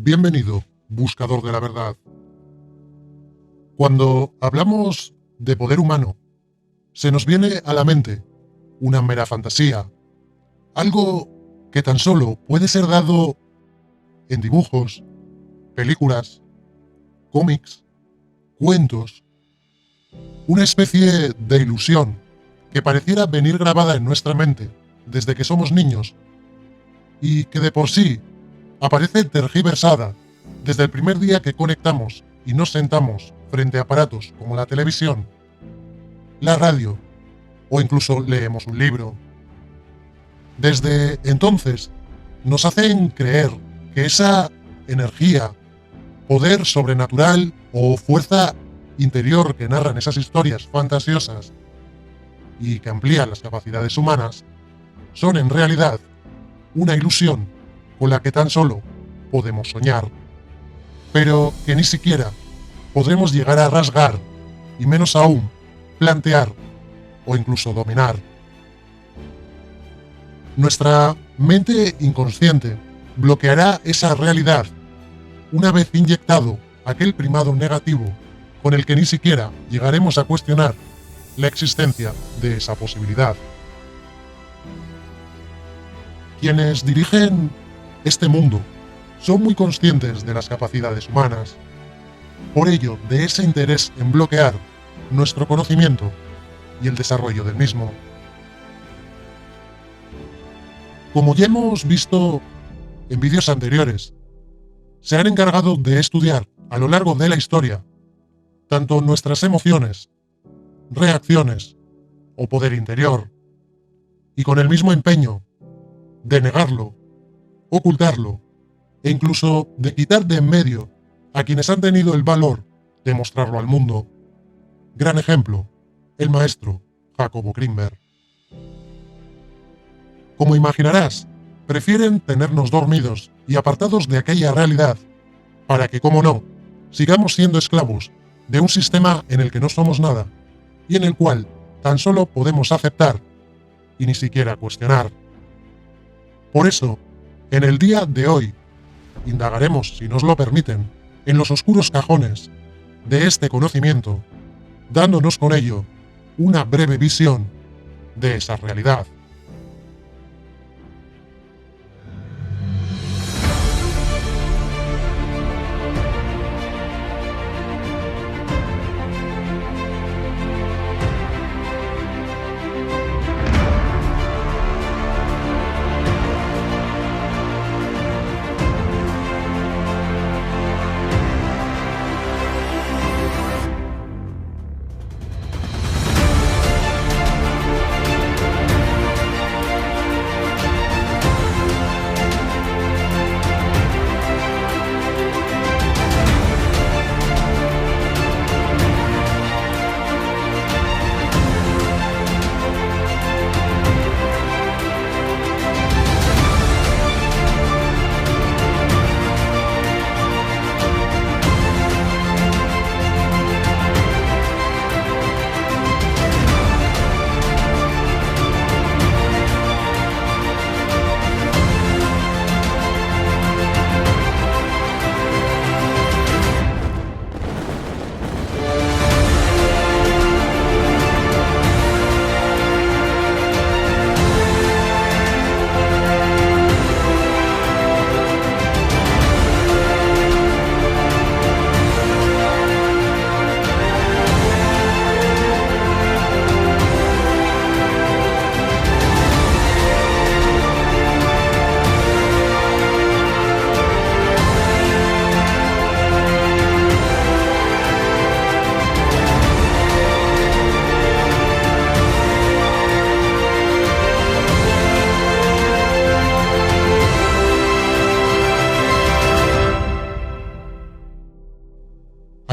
Bienvenido, buscador de la verdad. Cuando hablamos de poder humano, se nos viene a la mente una mera fantasía, algo que tan solo puede ser dado en dibujos, películas, cómics, cuentos, una especie de ilusión que pareciera venir grabada en nuestra mente desde que somos niños y que de por sí aparece tergiversada desde el primer día que conectamos y nos sentamos frente a aparatos como la televisión, la radio o incluso leemos un libro. Desde entonces nos hacen creer que esa energía, poder sobrenatural o fuerza interior que narran esas historias fantasiosas y que amplían las capacidades humanas, son en realidad una ilusión con la que tan solo podemos soñar, pero que ni siquiera podremos llegar a rasgar, y menos aún plantear o incluso dominar. Nuestra mente inconsciente bloqueará esa realidad una vez inyectado aquel primado negativo con el que ni siquiera llegaremos a cuestionar la existencia de esa posibilidad. Quienes dirigen este mundo son muy conscientes de las capacidades humanas. Por ello, de ese interés en bloquear nuestro conocimiento y el desarrollo del mismo. Como ya hemos visto en vídeos anteriores, se han encargado de estudiar a lo largo de la historia tanto nuestras emociones, reacciones o poder interior, y con el mismo empeño de negarlo, ocultarlo e incluso de quitar de en medio a quienes han tenido el valor de mostrarlo al mundo. Gran ejemplo, el maestro Jacobo Grinberg. Como imaginarás, prefieren tenernos dormidos y apartados de aquella realidad para que, como no, sigamos siendo esclavos de un sistema en el que no somos nada y en el cual tan solo podemos aceptar y ni siquiera cuestionar. Por eso, en el día de hoy, indagaremos, si nos lo permiten, en los oscuros cajones de este conocimiento, dándonos con ello una breve visión de esa realidad.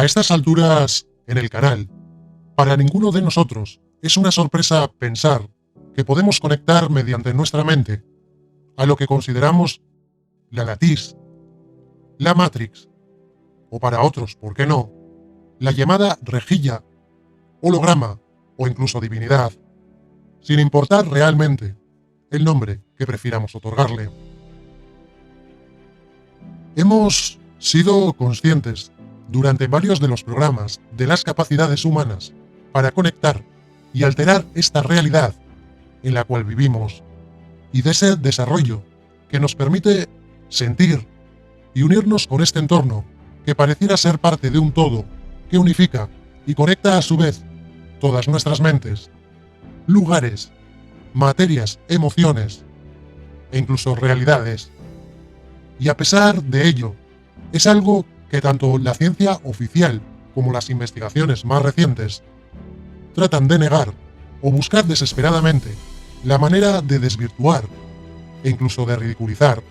A estas alturas, en el canal, para ninguno de nosotros es una sorpresa pensar que podemos conectar mediante nuestra mente a lo que consideramos la latiz, la Matrix, o para otros, ¿por qué no?, la llamada rejilla, holograma o incluso divinidad, sin importar realmente el nombre que prefiramos otorgarle. Hemos sido conscientes durante varios de los programas de las capacidades humanas para conectar y alterar esta realidad en la cual vivimos y de ese desarrollo que nos permite sentir y unirnos con este entorno que pareciera ser parte de un todo que unifica y conecta a su vez todas nuestras mentes, lugares, materias, emociones e incluso realidades. Y a pesar de ello, es algo que tanto la ciencia oficial como las investigaciones más recientes tratan de negar o buscar desesperadamente la manera de desvirtuar e incluso de ridiculizar,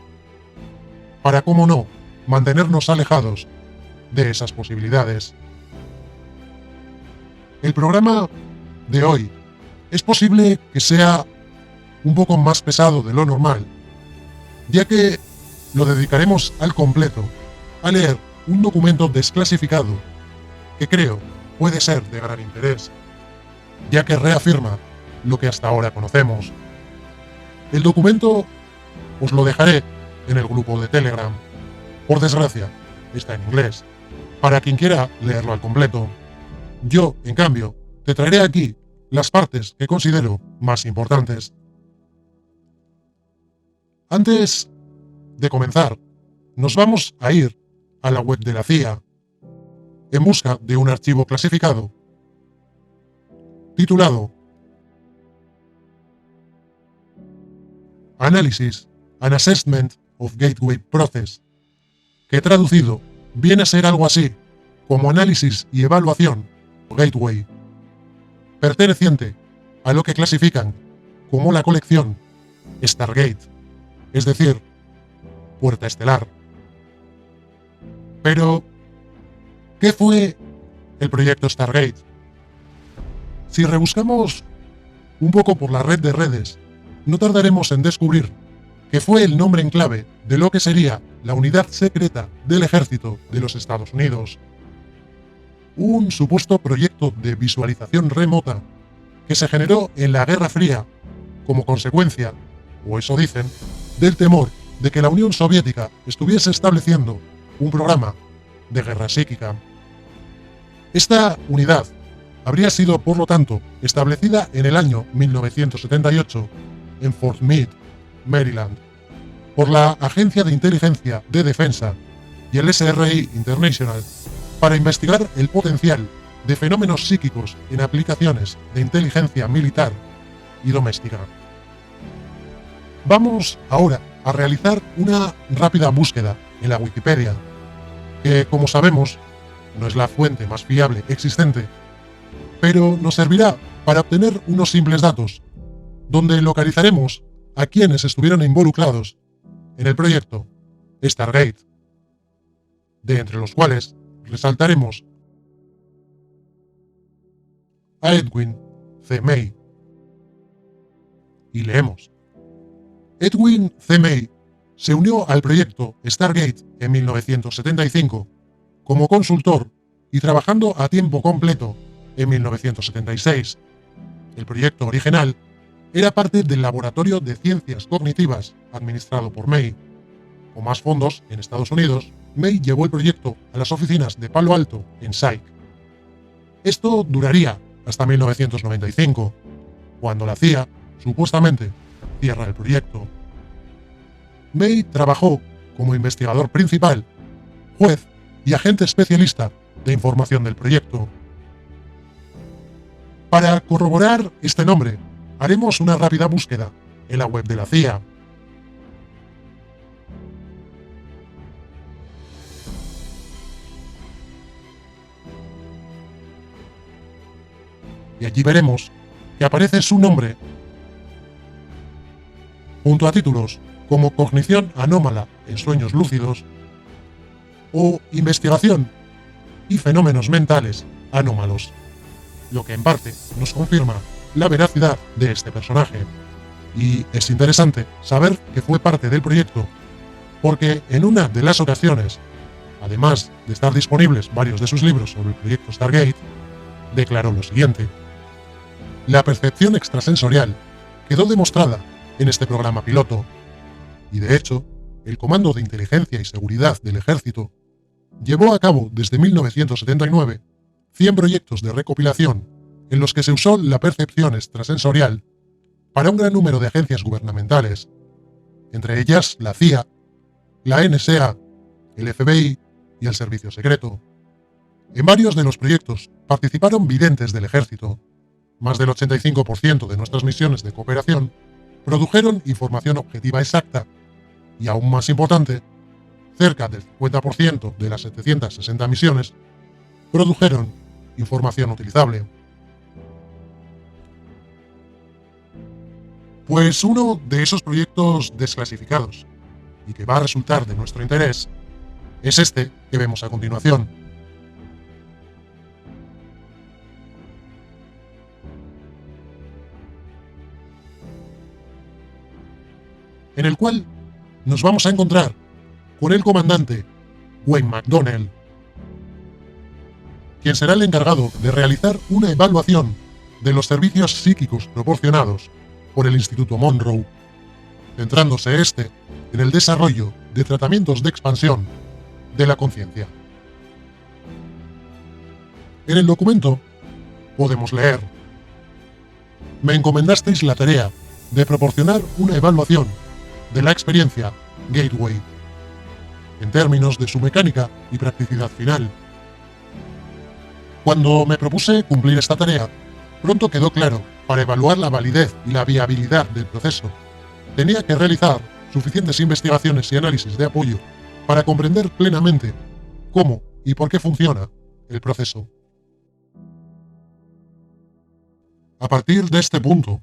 para, cómo no, mantenernos alejados de esas posibilidades. El programa de hoy es posible que sea un poco más pesado de lo normal, ya que lo dedicaremos al completo a leer un documento desclasificado que creo puede ser de gran interés, ya que reafirma lo que hasta ahora conocemos. El documento os lo dejaré en el grupo de Telegram. Por desgracia, está en inglés, para quien quiera leerlo al completo. Yo, en cambio, te traeré aquí las partes que considero más importantes. Antes de comenzar, nos vamos a ir a la web de la CIA en busca de un archivo clasificado titulado Analysis and Assessment of Gateway Process, que traducido viene a ser algo así como análisis y evaluación Gateway, perteneciente a lo que clasifican como la colección Stargate, es decir, Puerta Estelar. Pero, ¿qué fue el proyecto Stargate? Si rebuscamos un poco por la red de redes, no tardaremos en descubrir que fue el nombre en clave de lo que sería la unidad secreta del ejército de los Estados Unidos. Un supuesto proyecto de visualización remota que se generó en la Guerra Fría como consecuencia, o eso dicen, del temor de que la Unión Soviética estuviese estableciendo un programa de guerra psíquica. Esta unidad habría sido, por lo tanto, establecida en el año 1978 en Fort Meade, Maryland, por la Agencia de Inteligencia de Defensa y el SRI International para investigar el potencial de fenómenos psíquicos en aplicaciones de inteligencia militar y doméstica. Vamos ahora a realizar una rápida búsqueda en la Wikipedia, que, como sabemos, no es la fuente más fiable existente, pero nos servirá para obtener unos simples datos, donde localizaremos a quienes estuvieron involucrados en el proyecto Stargate, de entre los cuales resaltaremos a Edwin C. May. Y leemos: Edwin C. May se unió al proyecto Stargate en 1975 como consultor y trabajando a tiempo completo en 1976. El proyecto original era parte del Laboratorio de Ciencias Cognitivas administrado por May. Con más fondos en Estados Unidos, May llevó el proyecto a las oficinas de Palo Alto, en Psych. Esto duraría hasta 1995, cuando la CIA, supuestamente, cierra el proyecto. May trabajó como investigador principal, juez y agente especialista de información del proyecto. Para corroborar este nombre, haremos una rápida búsqueda en la web de la CIA. Y allí veremos que aparece su nombre junto a títulos como Cognición anómala en sueños lúcidos o Investigación y fenómenos mentales anómalos, lo que en parte nos confirma la veracidad de este personaje. Y es interesante saber que fue parte del proyecto, porque en una de las ocasiones, además de estar disponibles varios de sus libros sobre el proyecto Stargate, declaró lo siguiente: la percepción extrasensorial quedó demostrada en este programa piloto, y de hecho, el Comando de Inteligencia y Seguridad del Ejército llevó a cabo desde 1979 100 proyectos de recopilación en los que se usó la percepción extrasensorial para un gran número de agencias gubernamentales, entre ellas la CIA, la NSA, el FBI y el Servicio Secreto. En varios de los proyectos participaron videntes del ejército. Más del 85% de nuestras misiones de cooperación produjeron información objetiva exacta y, aún más importante, cerca del 50% de las 760 misiones produjeron información utilizable. Pues uno de esos proyectos desclasificados y que va a resultar de nuestro interés es este que vemos a continuación. En el cual nos vamos a encontrar con el comandante Wayne McDonnell, quien será el encargado de realizar una evaluación de los servicios psíquicos proporcionados por el Instituto Monroe, centrándose en el desarrollo de tratamientos de expansión de la conciencia. En el documento podemos leer: me encomendasteis la tarea de proporcionar una evaluación de la experiencia Gateway, en términos de su mecánica y practicidad final. Cuando me propuse cumplir esta tarea, pronto quedó claro, para evaluar la validez y la viabilidad del proceso, tenía que realizar suficientes investigaciones y análisis de apoyo para comprender plenamente cómo y por qué funciona el proceso. A partir de este punto,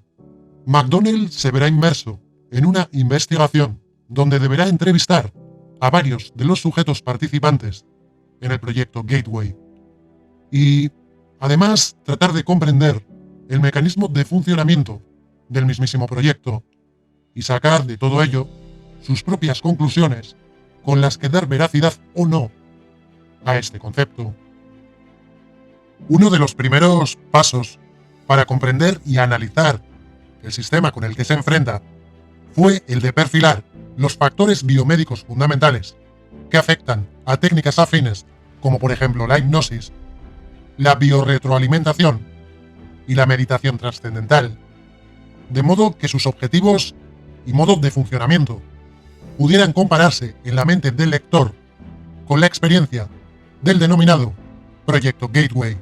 McDonnell se verá inmerso en una investigación donde deberá entrevistar a varios de los sujetos participantes en el proyecto Gateway y, además, tratar de comprender el mecanismo de funcionamiento del mismísimo proyecto y sacar de todo ello sus propias conclusiones con las que dar veracidad o no a este concepto. Uno de los primeros pasos para comprender y analizar el sistema con el que se enfrenta fue el de perfilar los factores biomédicos fundamentales que afectan a técnicas afines como por ejemplo la hipnosis, la biorretroalimentación y la meditación trascendental, de modo que sus objetivos y modos de funcionamiento pudieran compararse en la mente del lector con la experiencia del denominado Proyecto Gateway.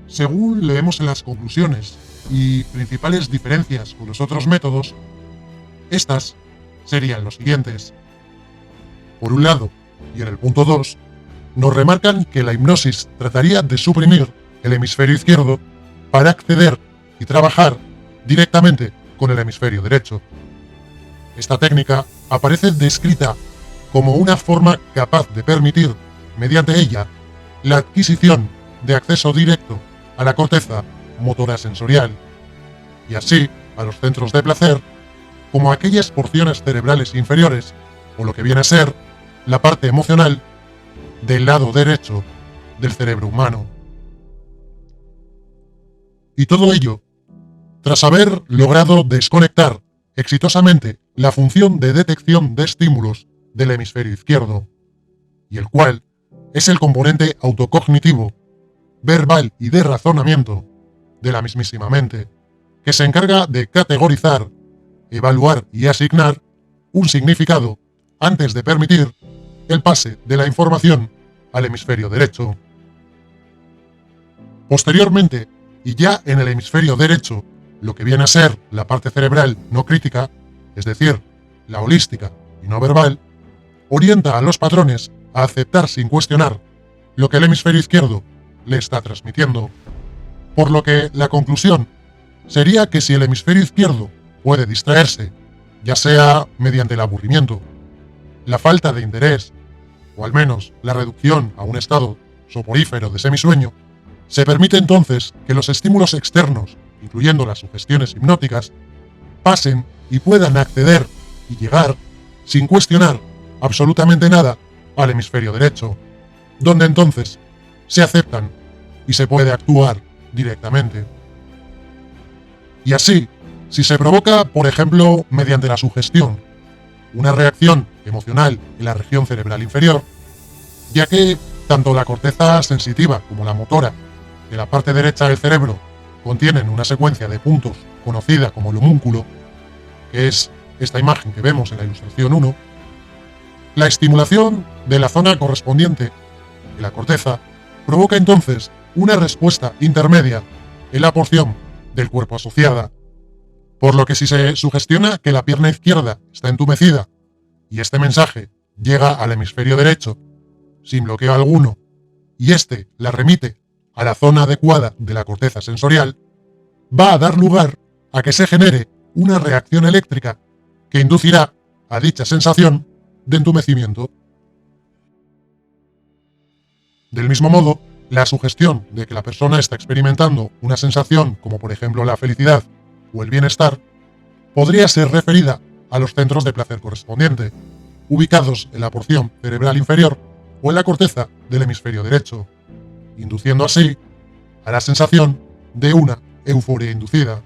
Según leemos en las conclusiones y principales diferencias con los otros métodos, estas serían los siguientes. Por un lado, y en el punto 2, nos remarcan que la hipnosis trataría de suprimir el hemisferio izquierdo para acceder y trabajar directamente con el hemisferio derecho. Esta técnica aparece descrita como una forma capaz de permitir, mediante ella, la adquisición de acceso directo a la corteza motora sensorial, y así a los centros de placer, como aquellas porciones cerebrales inferiores, o lo que viene a ser la parte emocional del lado derecho del cerebro humano. Y todo ello, tras haber logrado desconectar exitosamente la función de detección de estímulos del hemisferio izquierdo, y el cual es el componente autocognitivo, verbal y de razonamiento de la mismísima mente, que se encarga de categorizar, evaluar y asignar un significado antes de permitir el pase de la información al hemisferio derecho. Posteriormente, y ya en el hemisferio derecho, lo que viene a ser la parte cerebral no crítica, es decir, la holística y no verbal, orienta a los patrones a aceptar sin cuestionar lo que el hemisferio izquierdo le está transmitiendo. Por lo que la conclusión sería que si el hemisferio izquierdo puede distraerse, ya sea mediante el aburrimiento, la falta de interés, o al menos la reducción a un estado soporífero de semisueño, se permite entonces que los estímulos externos, incluyendo las sugestiones hipnóticas, pasen y puedan acceder y llegar, sin cuestionar absolutamente nada, al hemisferio derecho, donde entonces se aceptan y se puede actuar directamente. Y así, si se provoca, por ejemplo, mediante la sugestión, una reacción emocional en la región cerebral inferior, ya que tanto la corteza sensitiva como la motora de la parte derecha del cerebro contienen una secuencia de puntos conocida como el homúnculo, que es esta imagen que vemos en la ilustración 1, la estimulación de la zona correspondiente de la corteza provoca entonces una respuesta intermedia en la porción del cuerpo asociada, por lo que si se sugestiona que la pierna izquierda está entumecida y este mensaje llega al hemisferio derecho sin bloqueo alguno y este la remite a la zona adecuada de la corteza sensorial, va a dar lugar a que se genere una reacción eléctrica que inducirá a dicha sensación de entumecimiento. Del mismo modo, la sugestión de que la persona está experimentando una sensación como por ejemplo la felicidad o el bienestar podría ser referida a los centros de placer correspondiente, ubicados en la porción cerebral inferior o en la corteza del hemisferio derecho, induciendo así a la sensación de una euforia inducida.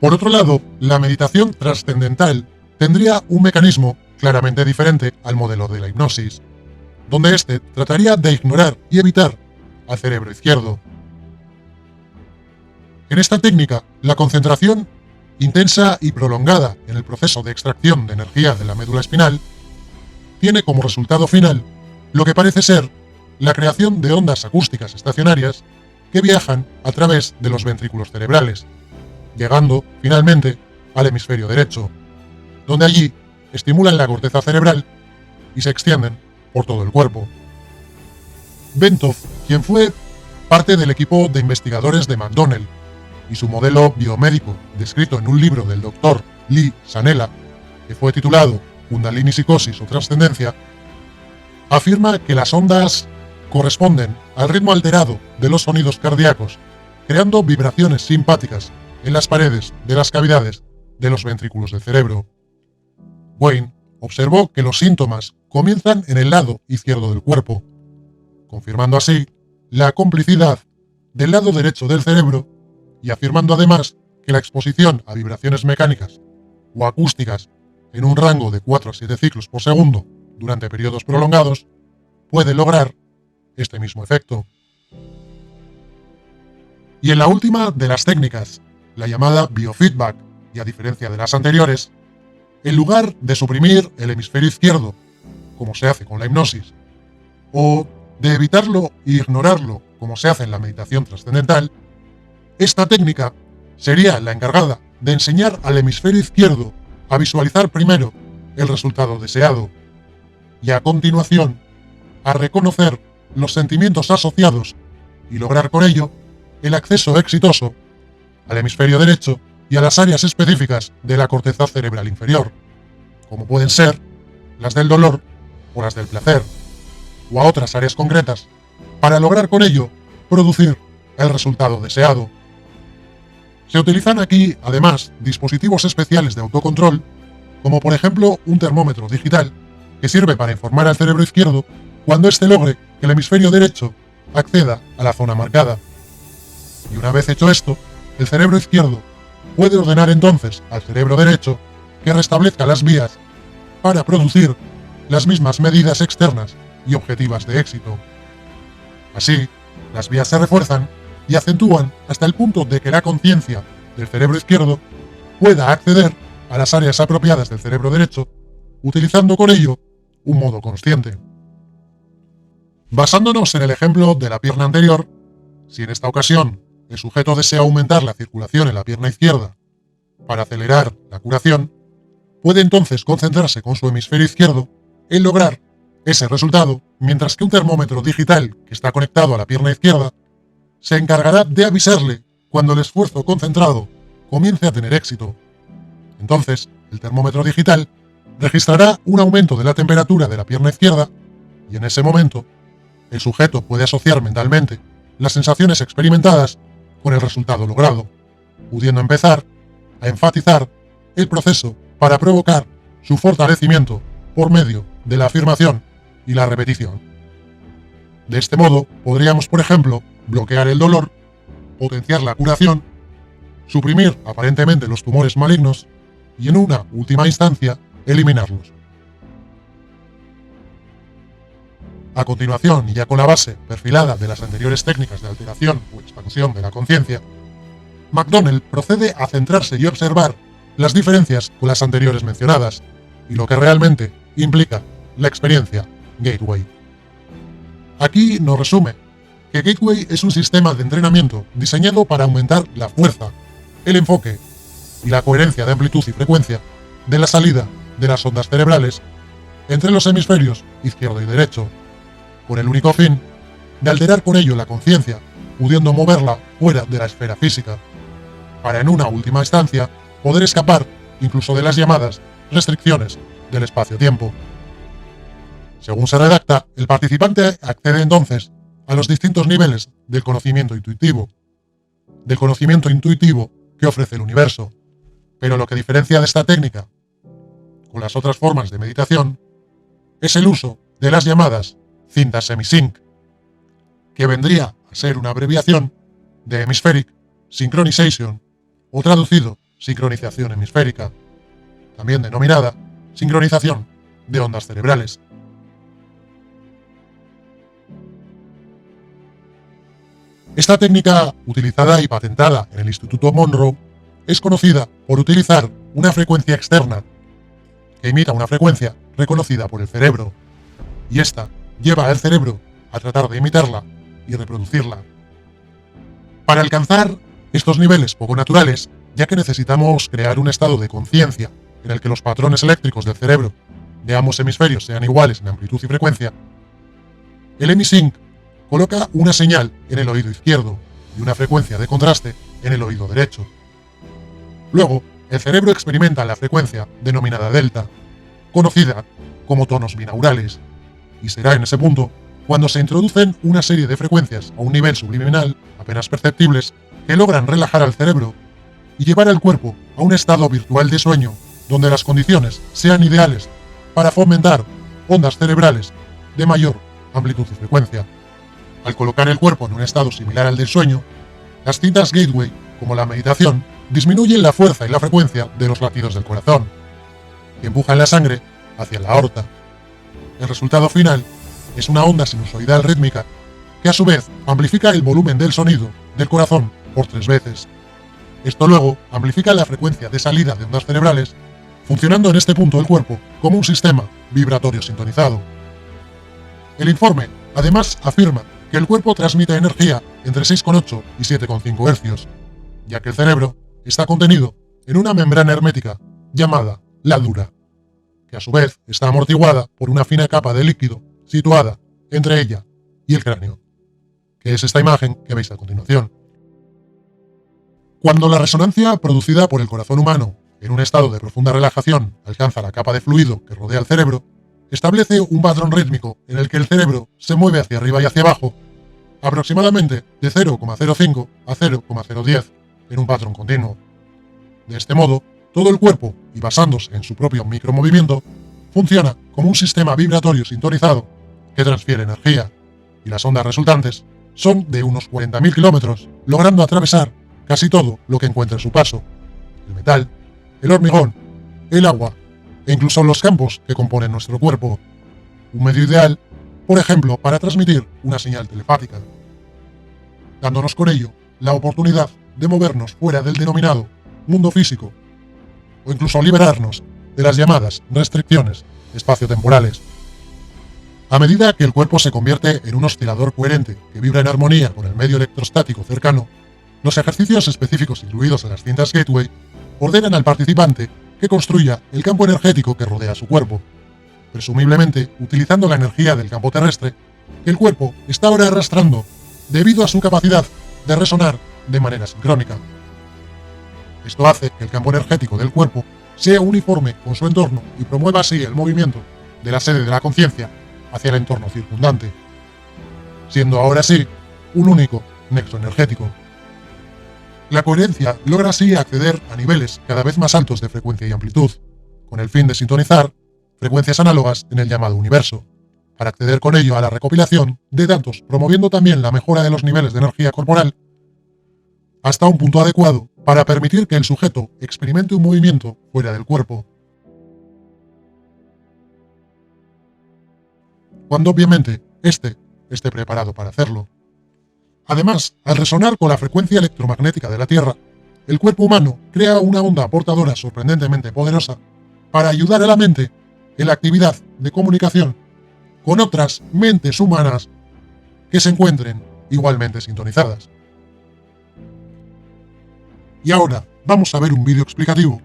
Por otro lado, la meditación trascendental tendría un mecanismo claramente diferente al modelo de la hipnosis, donde éste trataría de ignorar y evitar al cerebro izquierdo. En esta técnica, la concentración intensa y prolongada en el proceso de extracción de energía de la médula espinal tiene como resultado final lo que parece ser la creación de ondas acústicas estacionarias que viajan a través de los ventrículos cerebrales, llegando finalmente al hemisferio derecho, donde allí estimulan la corteza cerebral y se extienden por todo el cuerpo. Bentov, quien fue parte del equipo de investigadores de McDonnell y su modelo biomédico descrito en un libro del Dr. Lee Sanela, que fue titulado Kundalini Psicosis o Trascendencia, afirma que las ondas corresponden al ritmo alterado de los sonidos cardíacos, creando vibraciones simpáticas en las paredes de las cavidades de los ventrículos del cerebro. Wayne observó que los síntomas comienzan en el lado izquierdo del cuerpo, confirmando así la complicidad del lado derecho del cerebro y afirmando además que la exposición a vibraciones mecánicas o acústicas en un rango de 4 a 7 ciclos por segundo durante periodos prolongados puede lograr este mismo efecto. Y en la última de las técnicas, la llamada biofeedback, y a diferencia de las anteriores, en lugar de suprimir el hemisferio izquierdo, como se hace con la hipnosis, o de evitarlo e ignorarlo, como se hace en la meditación trascendental, esta técnica sería la encargada de enseñar al hemisferio izquierdo a visualizar primero el resultado deseado y a continuación a reconocer los sentimientos asociados y lograr con ello el acceso exitoso al hemisferio derecho y a las áreas específicas de la corteza cerebral inferior, como pueden ser las del dolor o las del placer, o a otras áreas concretas, para lograr con ello producir el resultado deseado. Se utilizan aquí, además, dispositivos especiales de autocontrol, como por ejemplo un termómetro digital, que sirve para informar al cerebro izquierdo cuando éste logre que el hemisferio derecho acceda a la zona marcada. Y una vez hecho esto, el cerebro izquierdo puede ordenar entonces al cerebro derecho que restablezca las vías para producir las mismas medidas externas y objetivas de éxito. Así, las vías se refuerzan y acentúan hasta el punto de que la conciencia del cerebro izquierdo pueda acceder a las áreas apropiadas del cerebro derecho, utilizando con ello un modo consciente. Basándonos en el ejemplo de la pierna anterior, si en esta ocasión el sujeto desea aumentar la circulación en la pierna izquierda para acelerar la curación, puede entonces concentrarse con su hemisferio izquierdo en lograr ese resultado, mientras que un termómetro digital que está conectado a la pierna izquierda se encargará de avisarle cuando el esfuerzo concentrado comience a tener éxito. Entonces, el termómetro digital registrará un aumento de la temperatura de la pierna izquierda y en ese momento, el sujeto puede asociar mentalmente las sensaciones experimentadas con el resultado logrado, pudiendo empezar a enfatizar el proceso para provocar su fortalecimiento por medio de la afirmación y la repetición. De este modo, podríamos, por ejemplo, bloquear el dolor, potenciar la curación, suprimir aparentemente los tumores malignos y, en una última instancia, eliminarlos. A continuación, y ya con la base perfilada de las anteriores técnicas de alteración o expansión de la conciencia, McDonnell procede a centrarse y observar las diferencias con las anteriores mencionadas y lo que realmente implica la experiencia Gateway. Aquí nos resume que Gateway es un sistema de entrenamiento diseñado para aumentar la fuerza, el enfoque y la coherencia de amplitud y frecuencia de la salida de las ondas cerebrales entre los hemisferios izquierdo y derecho, con el único fin de alterar con ello la conciencia, pudiendo moverla fuera de la esfera física, para en una última instancia poder escapar incluso de las llamadas restricciones del espacio-tiempo. Según se redacta, el participante accede entonces a los distintos niveles del conocimiento intuitivo que ofrece el universo, pero lo que diferencia de esta técnica con las otras formas de meditación es el uso de las llamadas cintas semisync, que vendría a ser una abreviación de Hemispheric Synchronization, o traducido sincronización hemisférica, también denominada sincronización de ondas cerebrales. Esta técnica, utilizada y patentada en el Instituto Monroe, es conocida por utilizar una frecuencia externa que imita una frecuencia reconocida por el cerebro, y esta lleva al cerebro a tratar de imitarla y reproducirla. Para alcanzar estos niveles poco naturales, ya que necesitamos crear un estado de conciencia en el que los patrones eléctricos del cerebro de ambos hemisferios sean iguales en amplitud y frecuencia, el HemiSync coloca una señal en el oído izquierdo y una frecuencia de contraste en el oído derecho. Luego, el cerebro experimenta la frecuencia denominada delta, conocida como tonos binaurales, y será en ese punto cuando se introducen una serie de frecuencias a un nivel subliminal apenas perceptibles que logran relajar al cerebro y llevar al cuerpo a un estado virtual de sueño donde las condiciones sean ideales para fomentar ondas cerebrales de mayor amplitud y frecuencia. Al colocar el cuerpo en un estado similar al del sueño, las cintas Gateway, como la meditación, disminuyen la fuerza y la frecuencia de los latidos del corazón, y empujan la sangre hacia la aorta. El resultado final es una onda sinusoidal rítmica que a su vez amplifica el volumen del sonido del corazón por 3 veces. Esto luego amplifica la frecuencia de salida de ondas cerebrales, funcionando en este punto el cuerpo como un sistema vibratorio sintonizado. El informe además afirma que el cuerpo transmite energía entre 6,8 y 7,5 Hz, ya que el cerebro está contenido en una membrana hermética llamada la dura, que a su vez está amortiguada por una fina capa de líquido situada entre ella y el cráneo, que es esta imagen que veis a continuación. Cuando la resonancia producida por el corazón humano en un estado de profunda relajación alcanza la capa de fluido que rodea el cerebro, establece un patrón rítmico en el que el cerebro se mueve hacia arriba y hacia abajo, aproximadamente de 0,05 a 0,010 en un patrón continuo. De este modo, todo el cuerpo, y basándose en su propio micromovimiento, funciona como un sistema vibratorio sintonizado que transfiere energía, y las ondas resultantes son de unos 40.000 kilómetros, logrando atravesar casi todo lo que encuentre en su paso: el metal, el hormigón, el agua e incluso los campos que componen nuestro cuerpo. Un medio ideal, por ejemplo, para transmitir una señal telepática, dándonos con ello la oportunidad de movernos fuera del denominado mundo físico, o incluso liberarnos de las llamadas restricciones espaciotemporales. A medida que el cuerpo se convierte en un oscilador coherente que vibra en armonía con el medio electrostático cercano, los ejercicios específicos incluidos en las cintas Gateway ordenan al participante que construya el campo energético que rodea su cuerpo, presumiblemente utilizando la energía del campo terrestre que el cuerpo está ahora arrastrando debido a su capacidad de resonar de manera sincrónica. Esto hace que el campo energético del cuerpo sea uniforme con su entorno y promueva así el movimiento de la sede de la conciencia hacia el entorno circundante, siendo ahora sí un único nexo energético. La coherencia logra así acceder a niveles cada vez más altos de frecuencia y amplitud, con el fin de sintonizar frecuencias análogas en el llamado universo, para acceder con ello a la recopilación de datos, promoviendo también la mejora de los niveles de energía corporal hasta un punto adecuado para permitir que el sujeto experimente un movimiento fuera del cuerpo. Cuando obviamente este esté preparado para hacerlo. Además, al resonar con la frecuencia electromagnética de la Tierra, el cuerpo humano crea una onda portadora sorprendentemente poderosa para ayudar a la mente en la actividad de comunicación con otras mentes humanas que se encuentren igualmente sintonizadas. Y ahora vamos a ver un vídeo explicativo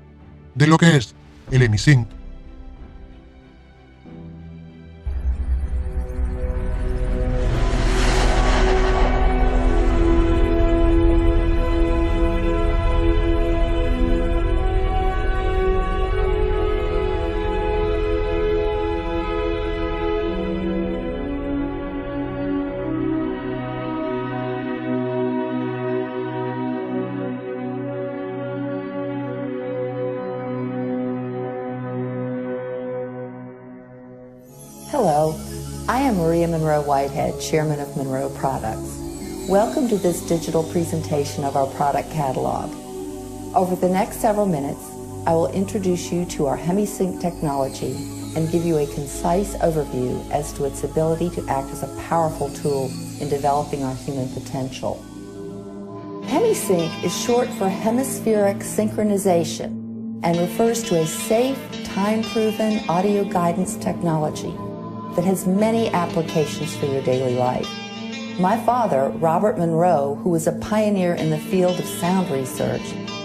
de lo que es el HemiSync. Hello, I am Maria Monroe Whitehead, Chairman of Monroe Products. Welcome to this digital presentation of our product catalog. Over the next several minutes, I will introduce you to our HemiSync technology and give you a concise overview as to its ability to act as a powerful tool in developing our human potential. HemiSync is short for hemispheric synchronization and refers to a safe, time-proven audio guidance technology that has many applications for your daily life. My father, Robert Monroe, who was a pioneer in the field of sound research,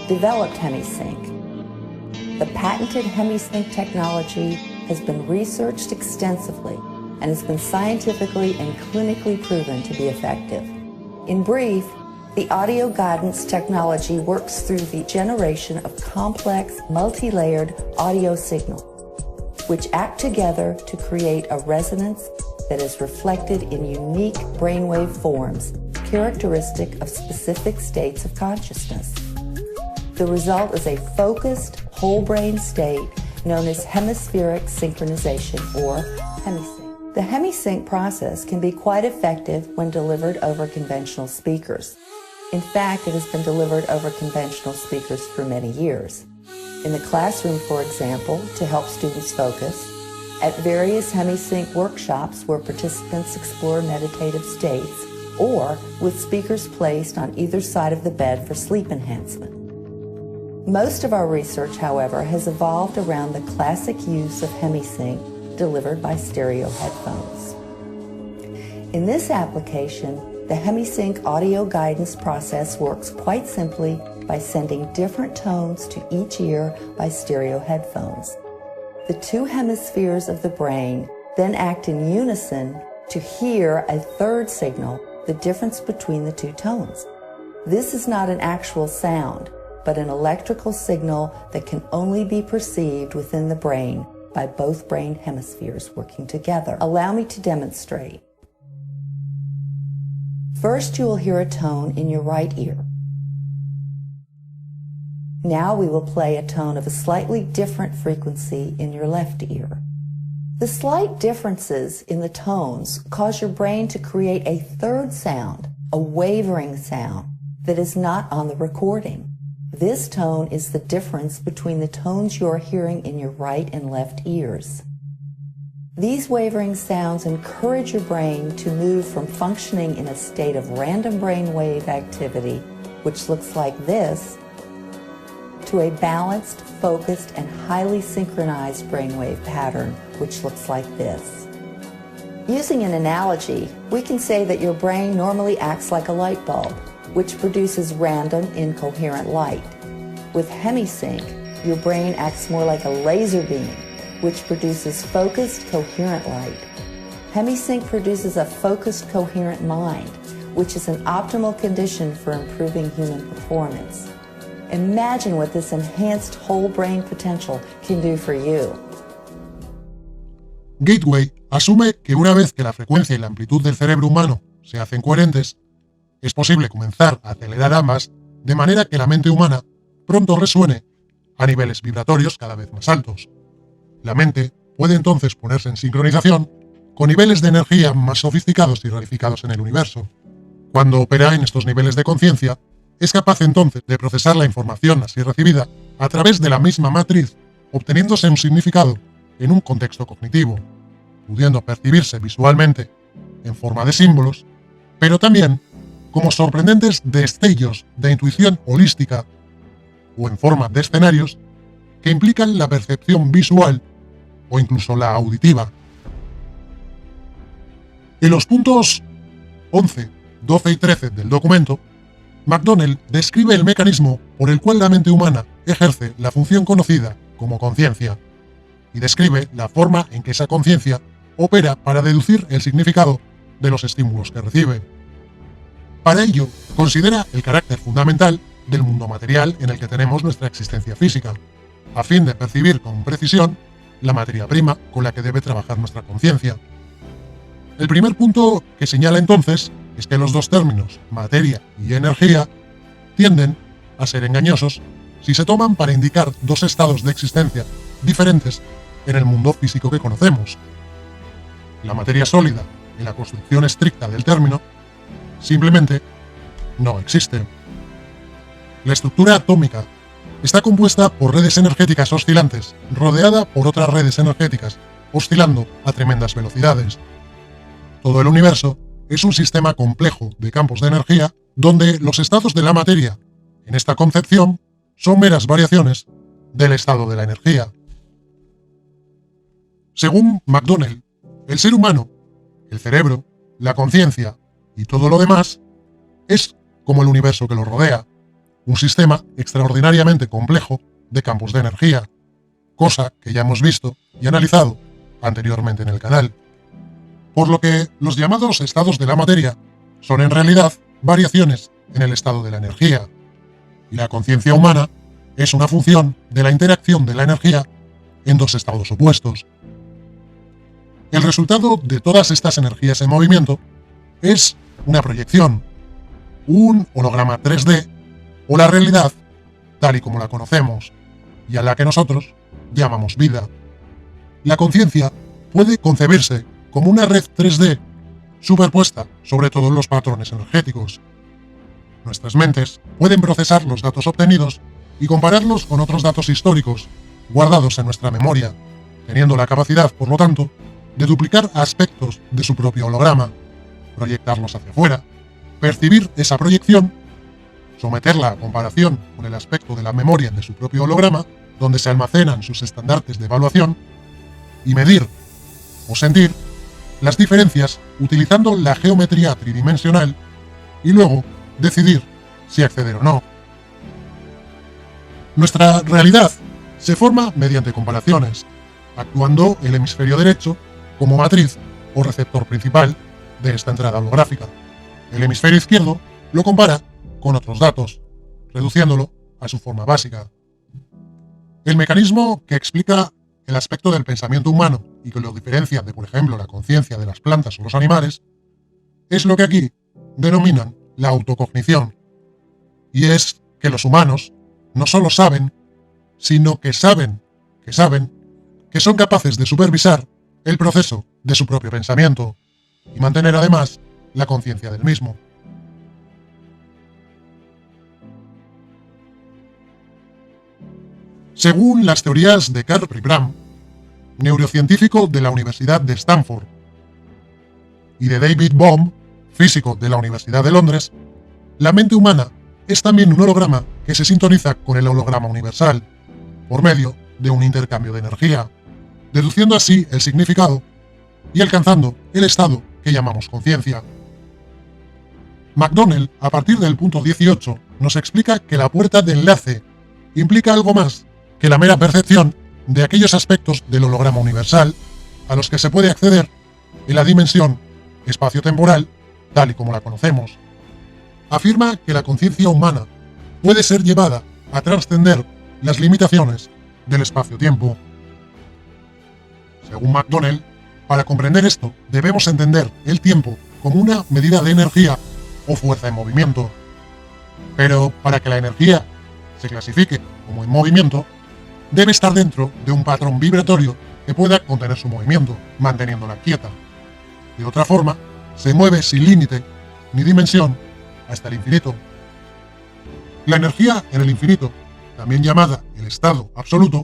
developed HemiSync. The patented HemiSync technology has been researched extensively and has been scientifically and clinically proven to be effective. In brief, the audio guidance technology works through the generation of complex, multi-layered audio signals, which act together to create a resonance that is reflected in unique brainwave forms characteristic of specific states of consciousness. The result is a focused, whole brain state known as hemispheric synchronization, or HemiSync. The HemiSync process can be quite effective when delivered over conventional speakers. In fact, it has been delivered over conventional speakers for many years. In the classroom, for example, to help students focus, at various HemiSync workshops where participants explore meditative states, or with speakers placed on either side of the bed for sleep enhancement. Most of our research, however, has evolved around the classic use of HemiSync delivered by stereo headphones. In this application, the HemiSync audio guidance process works quite simply by sending different tones to each ear by stereo headphones. The two hemispheres of the brain then act in unison to hear a third signal, the difference between the two tones. This is not an actual sound, but an electrical signal that can only be perceived within the brain by both brain hemispheres working together. Allow me to demonstrate. First, you will hear a tone in your right ear. Now we will play a tone of a slightly different frequency in your left ear. The slight differences in the tones cause your brain to create a third sound, a wavering sound, that is not on the recording. This tone is the difference between the tones you are hearing in your right and left ears. These wavering sounds encourage your brain to move from functioning in a state of random brainwave activity, which looks like this, to a balanced, focused, and highly synchronized brainwave pattern, which looks like this. Using an analogy, we can say that your brain normally acts like a light bulb, which produces random, incoherent light. With HemiSync, your brain acts more like a laser beam, which produces focused, coherent light. HemiSync produces a focused, coherent mind, which is an optimal condition for improving human performance. Imagine what this enhanced whole brain potential can do for you. Gateway asume que una vez que la frecuencia y la amplitud del cerebro humano se hacen coherentes, es posible comenzar a acelerar ambas de manera que la mente humana pronto resuene a niveles vibratorios cada vez más altos. La mente puede entonces ponerse en sincronización con niveles de energía más sofisticados y rarificados en el universo. Cuando opera en estos niveles de conciencia, es capaz entonces de procesar la información así recibida a través de la misma matriz, obteniéndose un significado en un contexto cognitivo, pudiendo percibirse visualmente en forma de símbolos, pero también como sorprendentes destellos de intuición holística o en forma de escenarios que implican la percepción visual o incluso la auditiva. En los puntos 11, 12 y 13 del documento, McDonnell describe el mecanismo por el cual la mente humana ejerce la función conocida como conciencia y describe la forma en que esa conciencia opera para deducir el significado de los estímulos que recibe. Para ello, considera el carácter fundamental del mundo material en el que tenemos nuestra existencia física, a fin de percibir con precisión la materia prima con la que debe trabajar nuestra conciencia. El primer punto que señala entonces es que los dos términos, materia y energía, tienden a ser engañosos si se toman para indicar dos estados de existencia diferentes en el mundo físico que conocemos. La materia sólida, en la construcción estricta del término, simplemente no existe. La estructura atómica está compuesta por redes energéticas oscilantes, rodeada por otras redes energéticas, oscilando a tremendas velocidades. Todo el universo es un sistema complejo de campos de energía donde los estados de la materia, en esta concepción, son meras variaciones del estado de la energía. Según McDonnell, el ser humano, el cerebro, la conciencia y todo lo demás es como el universo que lo rodea, un sistema extraordinariamente complejo de campos de energía, cosa que ya hemos visto y analizado anteriormente en el canal. Por lo que los llamados estados de la materia son en realidad variaciones en el estado de la energía, y la conciencia humana es una función de la interacción de la energía en dos estados opuestos. El resultado de todas estas energías en movimiento es una proyección, un holograma 3D o la realidad tal y como la conocemos y a la que nosotros llamamos vida. La conciencia puede concebirse como una red 3D superpuesta sobre todos los patrones energéticos. Nuestras mentes pueden procesar los datos obtenidos y compararlos con otros datos históricos guardados en nuestra memoria, teniendo la capacidad, por lo tanto, de duplicar aspectos de su propio holograma, proyectarlos hacia afuera, percibir esa proyección, someterla a comparación con el aspecto de la memoria de su propio holograma, donde se almacenan sus estandartes de evaluación, y medir o sentir las diferencias utilizando la geometría tridimensional y luego decidir si acceder o no. Nuestra realidad se forma mediante comparaciones, actuando el hemisferio derecho como matriz o receptor principal de esta entrada holográfica. El hemisferio izquierdo lo compara con otros datos, reduciéndolo a su forma básica. El mecanismo que explica el aspecto del pensamiento humano y que lo diferencia de, por ejemplo, la conciencia de las plantas o los animales, es lo que aquí denominan la autocognición. Y es que los humanos no solo saben, sino que saben que son capaces de supervisar el proceso de su propio pensamiento y mantener además la conciencia del mismo. Según las teorías de Karl Pribram, neurocientífico de la Universidad de Stanford, y de David Bohm, físico de la Universidad de Londres, la mente humana es también un holograma que se sintoniza con el holograma universal, por medio de un intercambio de energía, deduciendo así el significado y alcanzando el estado que llamamos conciencia. McDonnell, a partir del punto 18, nos explica que la puerta de enlace implica algo más que la mera percepción de aquellos aspectos del holograma universal a los que se puede acceder en la dimensión espacio-temporal tal y como la conocemos. Afirma que la conciencia humana puede ser llevada a trascender las limitaciones del espacio-tiempo. Según McDonnell, para comprender esto debemos entender el tiempo como una medida de energía o fuerza en movimiento. Pero para que la energía se clasifique como en movimiento, debe estar dentro de un patrón vibratorio que pueda contener su movimiento, manteniéndola quieta. De otra forma, se mueve sin límite ni dimensión hasta el infinito. La energía en el infinito, también llamada el estado absoluto,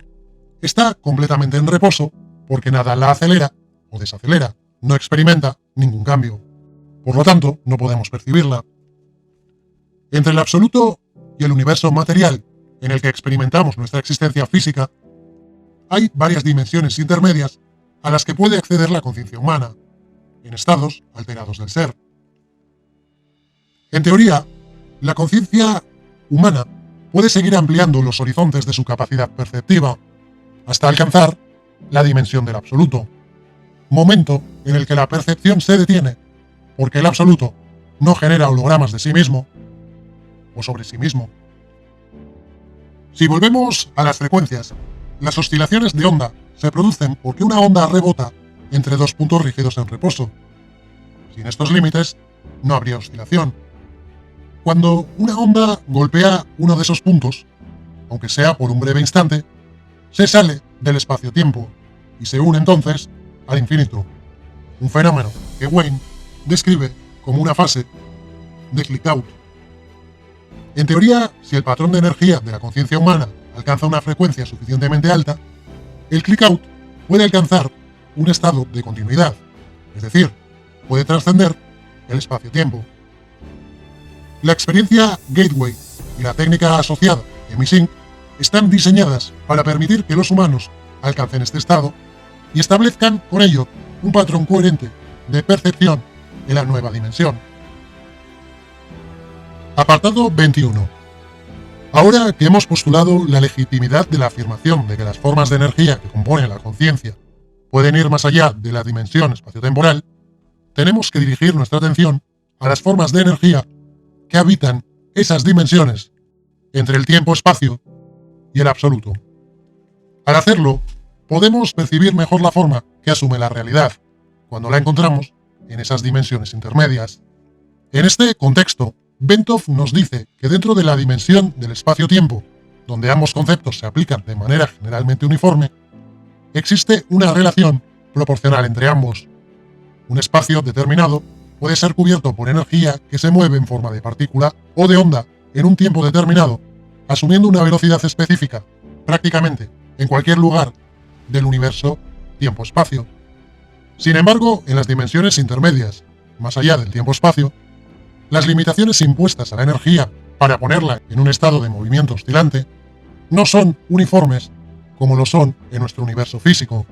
está completamente en reposo porque nada la acelera o desacelera, no experimenta ningún cambio. Por lo tanto, no podemos percibirla. Entre el absoluto y el universo material en el que experimentamos nuestra existencia física, hay varias dimensiones intermedias a las que puede acceder la conciencia humana, en estados alterados del ser. En teoría, la conciencia humana puede seguir ampliando los horizontes de su capacidad perceptiva hasta alcanzar la dimensión del absoluto, momento en el que la percepción se detiene porque el absoluto no genera hologramas de sí mismo o sobre sí mismo. Si volvemos a las frecuencias, las oscilaciones de onda se producen porque una onda rebota entre dos puntos rígidos en reposo. Sin estos límites, no habría oscilación. Cuando una onda golpea uno de esos puntos, aunque sea por un breve instante, se sale del espacio-tiempo y se une entonces al infinito, un fenómeno que Wayne describe como una fase de click-out. En teoría, si el patrón de energía de la conciencia humana alcanza una frecuencia suficientemente alta, el click-out puede alcanzar un estado de continuidad, es decir, puede trascender el espacio-tiempo. La experiencia Gateway y la técnica asociada Emisync están diseñadas para permitir que los humanos alcancen este estado y establezcan con ello un patrón coherente de percepción en la nueva dimensión. Apartado 21. Ahora que hemos postulado la legitimidad de la afirmación de que las formas de energía que componen la conciencia pueden ir más allá de la dimensión espaciotemporal, tenemos que dirigir nuestra atención a las formas de energía que habitan esas dimensiones entre el tiempo-espacio y el absoluto. Al hacerlo, podemos percibir mejor la forma que asume la realidad cuando la encontramos en esas dimensiones intermedias. En este contexto, Bentov nos dice que dentro de la dimensión del espacio-tiempo, donde ambos conceptos se aplican de manera generalmente uniforme, existe una relación proporcional entre ambos. Un espacio determinado puede ser cubierto por energía que se mueve en forma de partícula o de onda en un tiempo determinado, asumiendo una velocidad específica, prácticamente en cualquier lugar del universo tiempo-espacio. Sin embargo, en las dimensiones intermedias, más allá del tiempo-espacio, las limitaciones impuestas a la energía para ponerla en un estado de movimiento oscilante no son uniformes como lo son en nuestro universo físico.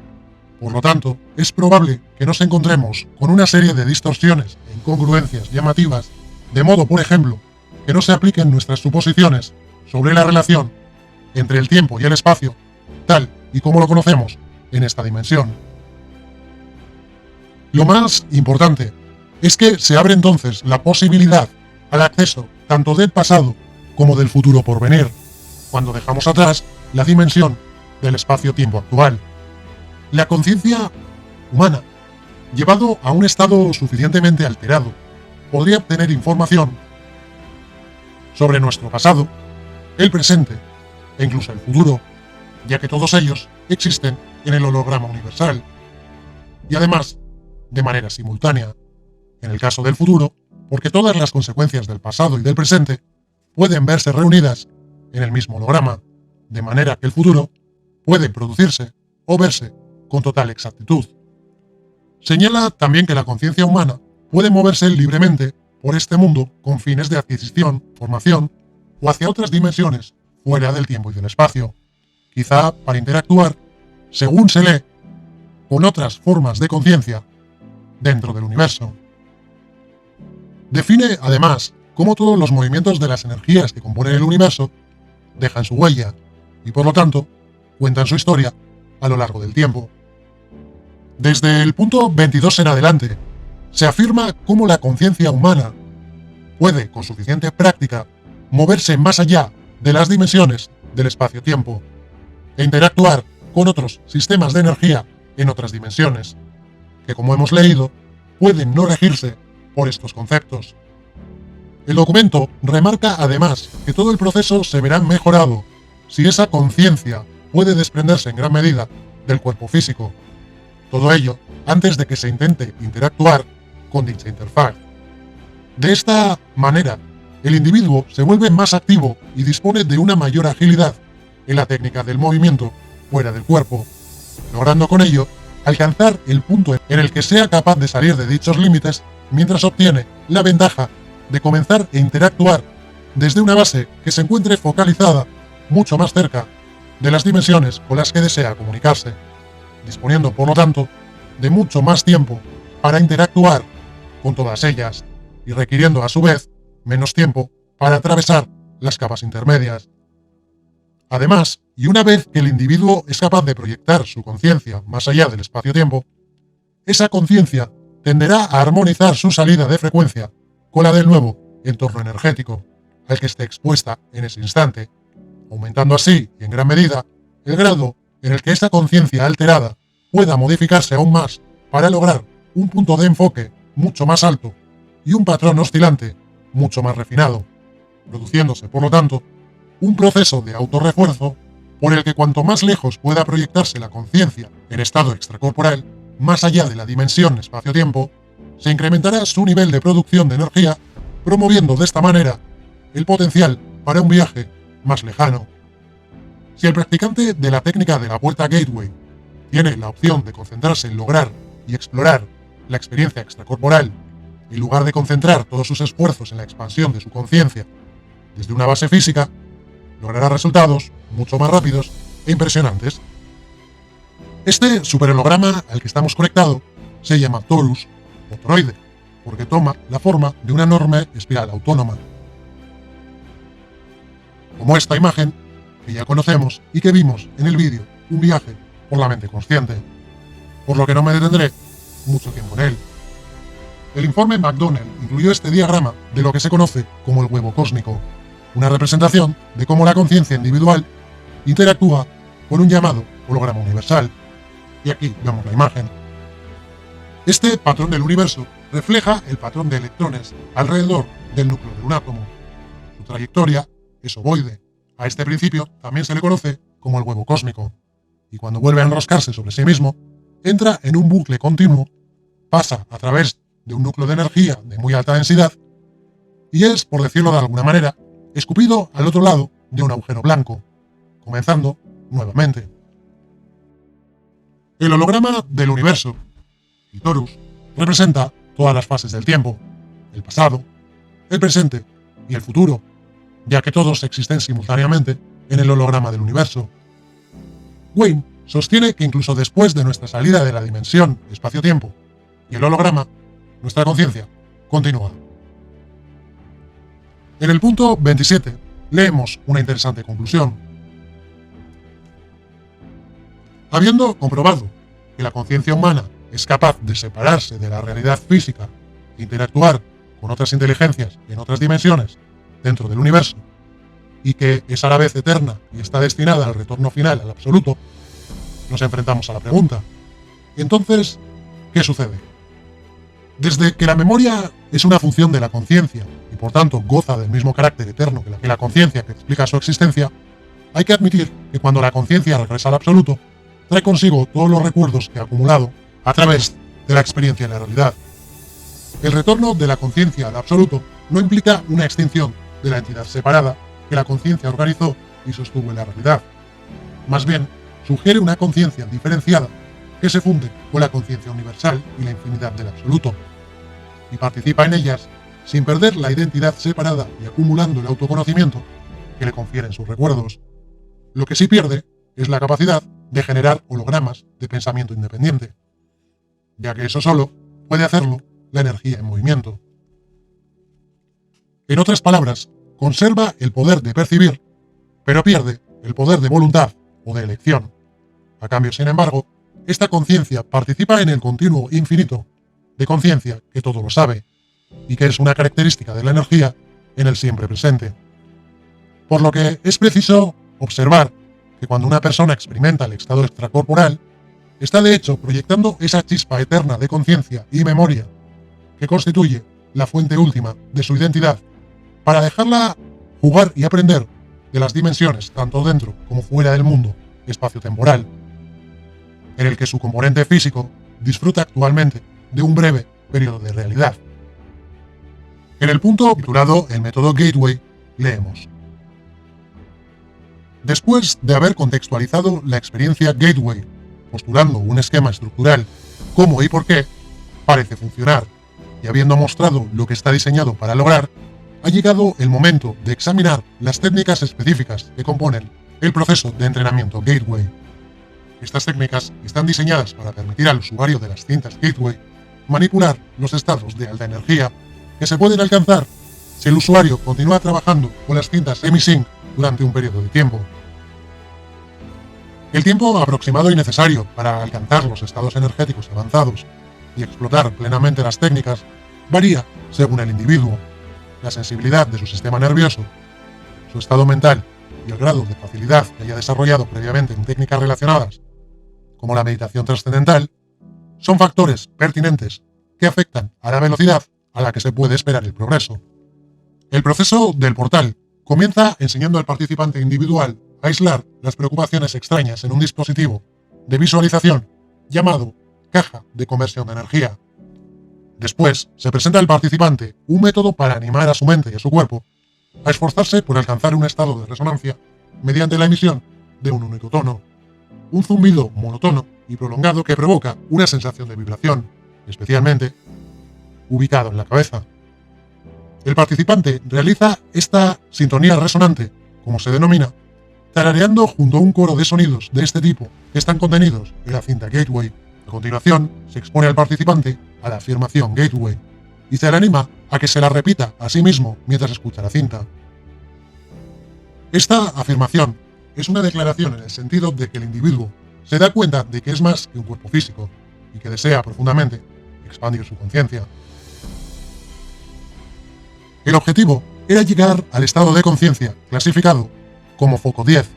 Por lo tanto, es probable que nos encontremos con una serie de distorsiones e incongruencias llamativas, de modo, por ejemplo, que no se apliquen nuestras suposiciones sobre la relación entre el tiempo y el espacio, tal y como lo conocemos en esta dimensión. Lo más importante es que se abre entonces la posibilidad al acceso tanto del pasado como del futuro por venir, cuando dejamos atrás la dimensión del espacio-tiempo actual. La conciencia humana, llevado a un estado suficientemente alterado, podría obtener información sobre nuestro pasado, el presente e incluso el futuro, ya que todos ellos existen en el holograma universal. Y además, de manera simultánea, en el caso del futuro, porque todas las consecuencias del pasado y del presente pueden verse reunidas en el mismo holograma, de manera que el futuro puede producirse o verse con total exactitud. Señala también que la conciencia humana puede moverse libremente por este mundo con fines de adquisición, formación o hacia otras dimensiones fuera del tiempo y del espacio, quizá para interactuar, según se lee, con otras formas de conciencia dentro del universo. Define, además, cómo todos los movimientos de las energías que componen el universo dejan su huella y, por lo tanto, cuentan su historia a lo largo del tiempo. Desde el punto 22 en adelante, se afirma cómo la conciencia humana puede, con suficiente práctica, moverse más allá de las dimensiones del espacio-tiempo e interactuar con otros sistemas de energía en otras dimensiones, que, como hemos leído, pueden no regirse por estos conceptos. El documento remarca además que todo el proceso se verá mejorado si esa conciencia puede desprenderse en gran medida del cuerpo físico. Todo ello antes de que se intente interactuar con dicha interfaz. De esta manera, el individuo se vuelve más activo y dispone de una mayor agilidad en la técnica del movimiento fuera del cuerpo, logrando con ello alcanzar el punto en el que sea capaz de salir de dichos límites mientras obtiene la ventaja de comenzar a interactuar desde una base que se encuentre focalizada mucho más cerca de las dimensiones con las que desea comunicarse, disponiendo por lo tanto de mucho más tiempo para interactuar con todas ellas y requiriendo a su vez menos tiempo para atravesar las capas intermedias. Además, y una vez que el individuo es capaz de proyectar su conciencia más allá del espacio-tiempo, esa conciencia tenderá a armonizar su salida de frecuencia con la del nuevo entorno energético al que esté expuesta en ese instante, aumentando así, y en gran medida, el grado en el que esa conciencia alterada pueda modificarse aún más para lograr un punto de enfoque mucho más alto y un patrón oscilante mucho más refinado, produciéndose, por lo tanto, un proceso de autorrefuerzo por el que cuanto más lejos pueda proyectarse la conciencia en estado extracorporal, más allá de la dimensión espacio-tiempo, se incrementará su nivel de producción de energía, promoviendo de esta manera el potencial para un viaje más lejano. Si el practicante de la técnica de la puerta Gateway tiene la opción de concentrarse en lograr y explorar la experiencia extracorporal, en lugar de concentrar todos sus esfuerzos en la expansión de su conciencia desde una base física, logrará resultados mucho más rápidos e impresionantes. Este superholograma al que estamos conectados se llama Torus o toroide, porque toma la forma de una enorme espiral autónoma. Como esta imagen, que ya conocemos y que vimos en el vídeo Un viaje por la mente consciente, por lo que no me detendré mucho tiempo en él. El informe McDonnell incluyó este diagrama de lo que se conoce como el huevo cósmico, una representación de cómo la conciencia individual interactúa con un llamado holograma universal. Y aquí vemos la imagen. Este patrón del universo refleja el patrón de electrones alrededor del núcleo de un átomo. Su trayectoria es ovoide. A este principio también se le conoce como el huevo cósmico. Y cuando vuelve a enroscarse sobre sí mismo, entra en un bucle continuo, pasa a través de un núcleo de energía de muy alta densidad y es, por decirlo de alguna manera, escupido al otro lado de un agujero blanco, comenzando nuevamente. El holograma del universo, el torus, representa todas las fases del tiempo, el pasado, el presente y el futuro, ya que todos existen simultáneamente en el holograma del universo. Wayne sostiene que incluso después de nuestra salida de la dimensión espacio-tiempo y el holograma, nuestra conciencia continúa. En el punto 27 leemos una interesante conclusión. Habiendo comprobado que la conciencia humana es capaz de separarse de la realidad física e interactuar con otras inteligencias en otras dimensiones dentro del universo, y que es a la vez eterna y está destinada al retorno final al absoluto, nos enfrentamos a la pregunta: entonces, ¿qué sucede? Desde que la memoria es una función de la conciencia y por tanto goza del mismo carácter eterno que la conciencia que explica su existencia, hay que admitir que cuando la conciencia regresa al absoluto, trae consigo todos los recuerdos que ha acumulado a través de la experiencia en la realidad. El retorno de la conciencia al absoluto no implica una extinción de la entidad separada que la conciencia organizó y sostuvo en la realidad. Más bien, sugiere una conciencia diferenciada que se funde con la conciencia universal y la infinidad del absoluto, y participa en ellas sin perder la identidad separada y acumulando el autoconocimiento que le confieren sus recuerdos. Lo que sí pierde es la capacidad de generar hologramas de pensamiento independiente, ya que eso solo puede hacerlo la energía en movimiento. En otras palabras, conserva el poder de percibir, pero pierde el poder de voluntad o de elección. A cambio, sin embargo, esta conciencia participa en el continuo infinito de conciencia que todo lo sabe, y que es una característica de la energía en el siempre presente. Por lo que es preciso observar que cuando una persona experimenta el estado extracorporal, está de hecho proyectando esa chispa eterna de conciencia y memoria que constituye la fuente última de su identidad, para dejarla jugar y aprender de las dimensiones tanto dentro como fuera del mundo espacio-temporal, en el que su componente físico disfruta actualmente de un breve periodo de realidad. En el punto titulado El método Gateway, leemos: después de haber contextualizado la experiencia Gateway, postulando un esquema estructural, cómo y por qué parece funcionar, Y habiendo mostrado lo que está diseñado para lograr, ha llegado el momento de examinar las técnicas específicas que componen el proceso de entrenamiento Gateway. Estas técnicas están diseñadas para permitir al usuario de las cintas Gateway manipular los estados de alta energía que se pueden alcanzar si el usuario continúa trabajando con las cintas Emisync durante un periodo de tiempo. El tiempo aproximado y necesario para alcanzar los estados energéticos avanzados y explotar plenamente las técnicas varía según el individuo, la sensibilidad de su sistema nervioso, su estado mental y el grado de facilidad que haya desarrollado previamente en técnicas relacionadas, como la meditación trascendental, son factores pertinentes que afectan a la velocidad a la que se puede esperar el progreso. El proceso del portal comienza enseñando al participante individual a aislar las preocupaciones extrañas en un dispositivo de visualización llamado caja de conversión de energía. Después se presenta al participante un método para animar a su mente y a su cuerpo a esforzarse por alcanzar un estado de resonancia mediante la emisión de un único tono, un zumbido monótono y prolongado que provoca una sensación de vibración, especialmente ubicado en la cabeza. El participante realiza esta sintonía resonante, como se denomina, tarareando junto a un coro de sonidos de este tipo que están contenidos en la cinta Gateway. A continuación, se expone al participante a la afirmación Gateway y se le anima a que se la repita a sí mismo mientras escucha la cinta. Esta afirmación es una declaración en el sentido de que el individuo se da cuenta de que es más que un cuerpo físico y que desea profundamente expandir su conciencia. El objetivo era llegar al estado de conciencia clasificado como foco 10,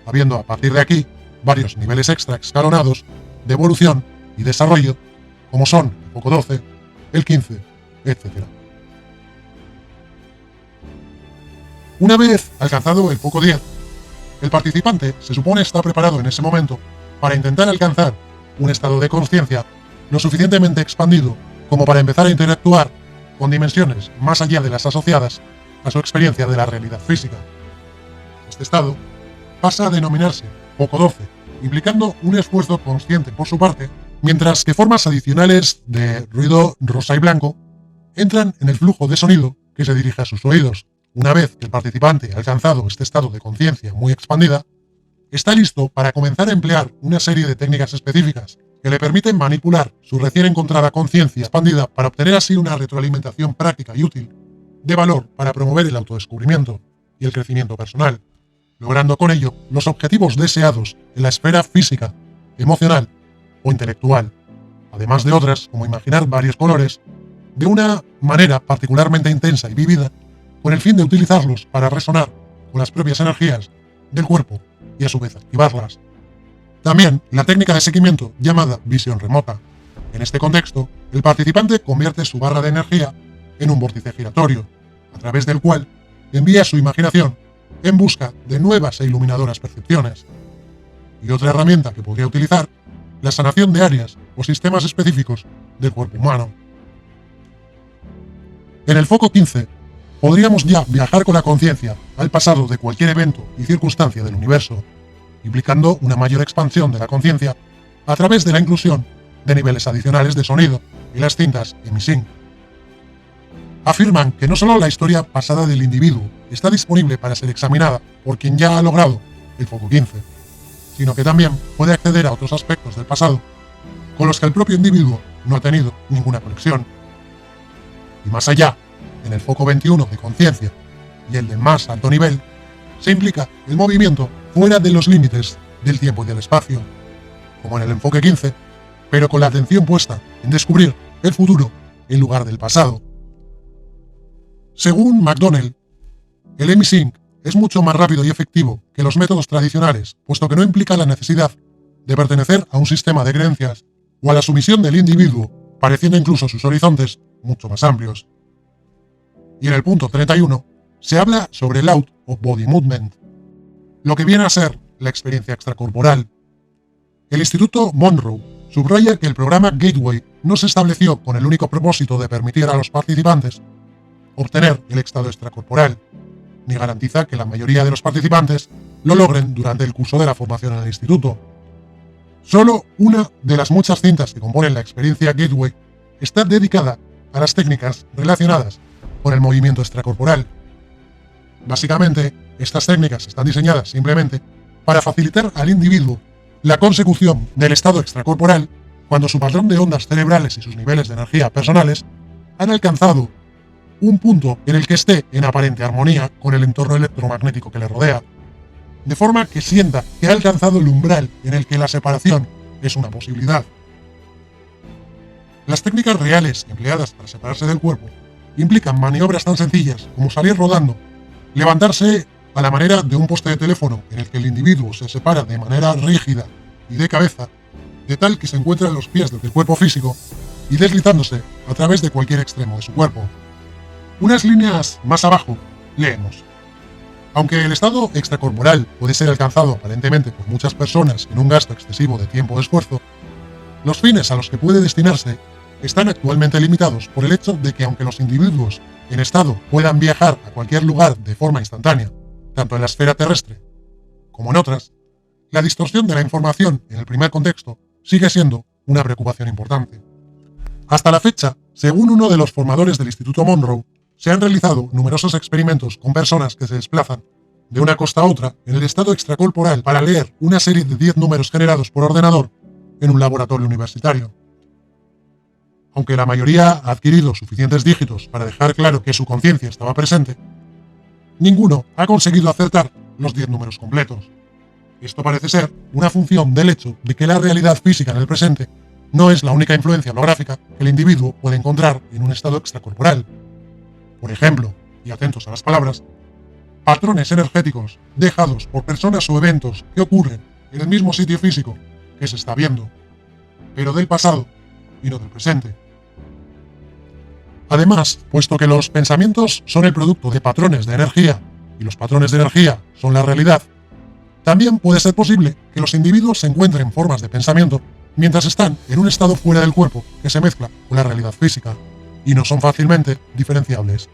habiendo a partir de aquí varios niveles extra escalonados de evolución y desarrollo, como son el foco 12, el 15, etc. Una vez alcanzado el foco 10, el participante se supone está preparado en ese momento para intentar alcanzar un estado de conciencia lo suficientemente expandido como para empezar a interactuar con dimensiones más allá de las asociadas a su experiencia de la realidad física. Este estado pasa a denominarse foco 12, implicando un esfuerzo consciente por su parte, mientras que formas adicionales de ruido rosa y blanco entran en el flujo de sonido que se dirige a sus oídos. Una vez que el participante ha alcanzado este estado de conciencia muy expandida, está listo para comenzar a emplear una serie de técnicas específicas que le permiten manipular su recién encontrada conciencia expandida para obtener así una retroalimentación práctica y útil de valor para promover el autodescubrimiento y el crecimiento personal, logrando con ello los objetivos deseados en la esfera física, emocional o intelectual, además de otras como imaginar varios colores de una manera particularmente intensa y vívida, con el fin de utilizarlos para resonar con las propias energías del cuerpo y a su vez activarlas. También la técnica de seguimiento llamada visión remota. En este contexto, el participante convierte su barra de energía en un vórtice giratorio, a través del cual envía su imaginación en busca de nuevas e iluminadoras percepciones. Y otra herramienta que podría utilizar, la sanación de áreas o sistemas específicos del cuerpo humano. En el foco 15, podríamos ya viajar con la conciencia al pasado de cualquier evento y circunstancia del universo, implicando una mayor expansión de la conciencia a través de la inclusión de niveles adicionales de sonido y las cintas Emisync. Afirman que no solo la historia pasada del individuo está disponible para ser examinada por quien ya ha logrado el foco 15, sino que también puede acceder a otros aspectos del pasado con los que el propio individuo no ha tenido ninguna conexión. Y más allá, en el foco 21 de conciencia y el de más alto nivel, se implica el movimiento fuera de los límites del tiempo y del espacio, como en el enfoque 15, pero con la atención puesta en descubrir el futuro en lugar del pasado. Según McDonnell, el Emisync es mucho más rápido y efectivo que los métodos tradicionales, puesto que no implica la necesidad de pertenecer a un sistema de creencias o a la sumisión del individuo, pareciendo incluso sus horizontes mucho más amplios. Y en el punto 31 se habla sobre el out of body movement, lo que viene a ser la experiencia extracorporal. El Instituto Monroe subraya que el programa Gateway no se estableció con el único propósito de permitir a los participantes obtener el estado extracorporal, ni garantiza que la mayoría de los participantes lo logren durante el curso de la formación en el instituto. Solo una de las muchas cintas que componen la experiencia Gateway está dedicada a las técnicas relacionadas con el movimiento extracorporal. Básicamente, estas técnicas están diseñadas simplemente para facilitar al individuo la consecución del estado extracorporal cuando su patrón de ondas cerebrales y sus niveles de energía personales han alcanzado un punto en el que esté en aparente armonía con el entorno electromagnético que le rodea, de forma que sienta que ha alcanzado el umbral en el que la separación es una posibilidad. Las técnicas reales empleadas para separarse del cuerpo implican maniobras tan sencillas como salir rodando, levantarse a la manera de un poste de teléfono en el que el individuo se separa de manera rígida y de cabeza, de tal que se encuentra en los pies del cuerpo físico y deslizándose a través de cualquier extremo de su cuerpo. Unas líneas más abajo leemos: aunque el estado extracorporal puede ser alcanzado aparentemente por muchas personas en un gasto excesivo de tiempo o esfuerzo, los fines a los que puede destinarse están actualmente limitados por el hecho de que aunque los individuos en estado puedan viajar a cualquier lugar de forma instantánea, tanto en la esfera terrestre como en otras, la distorsión de la información en el primer contexto sigue siendo una preocupación importante. Hasta la fecha, según uno de los formadores del Instituto Monroe, se han realizado numerosos experimentos con personas que se desplazan de una costa a otra en el estado extracorporal para leer una serie de 10 números generados por ordenador en un laboratorio universitario. Aunque la mayoría ha adquirido suficientes dígitos para dejar claro que su conciencia estaba presente, ninguno ha conseguido acertar los 10 números completos. Esto parece ser una función del hecho de que la realidad física en el presente no es la única influencia holográfica que el individuo puede encontrar en un estado extracorporal. Por ejemplo, y atentos a las palabras, patrones energéticos dejados por personas o eventos que ocurren en el mismo sitio físico que se está viendo, pero del pasado y no del presente. Además, puesto que los pensamientos son el producto de patrones de energía y los patrones de energía son la realidad, también puede ser posible que los individuos se encuentren formas de pensamiento mientras están en un estado fuera del cuerpo que se mezcla con la realidad física y no son fácilmente diferenciables.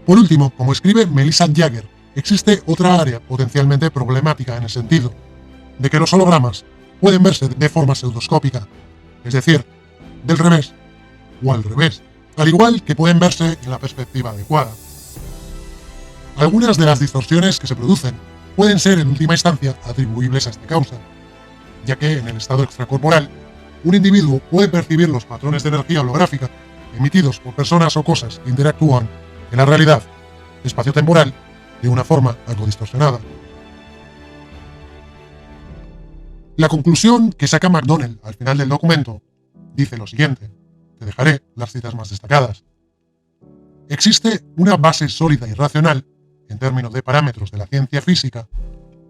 Por último, como escribe Melissa Jagger, existe otra área potencialmente problemática en el sentido de que los hologramas pueden verse de forma pseudoscópica, es decir, del revés o al revés, al igual que pueden verse en la perspectiva adecuada. Algunas de las distorsiones que se producen pueden ser en última instancia atribuibles a esta causa, ya que en el estado extracorporal, un individuo puede percibir los patrones de energía holográfica emitidos por personas o cosas que interactúan en la realidad espacio-temporal de una forma algo distorsionada. La conclusión que saca McDonnell al final del documento dice lo siguiente: te dejaré las citas más destacadas. Existe una base sólida y racional, en términos de parámetros de la ciencia física,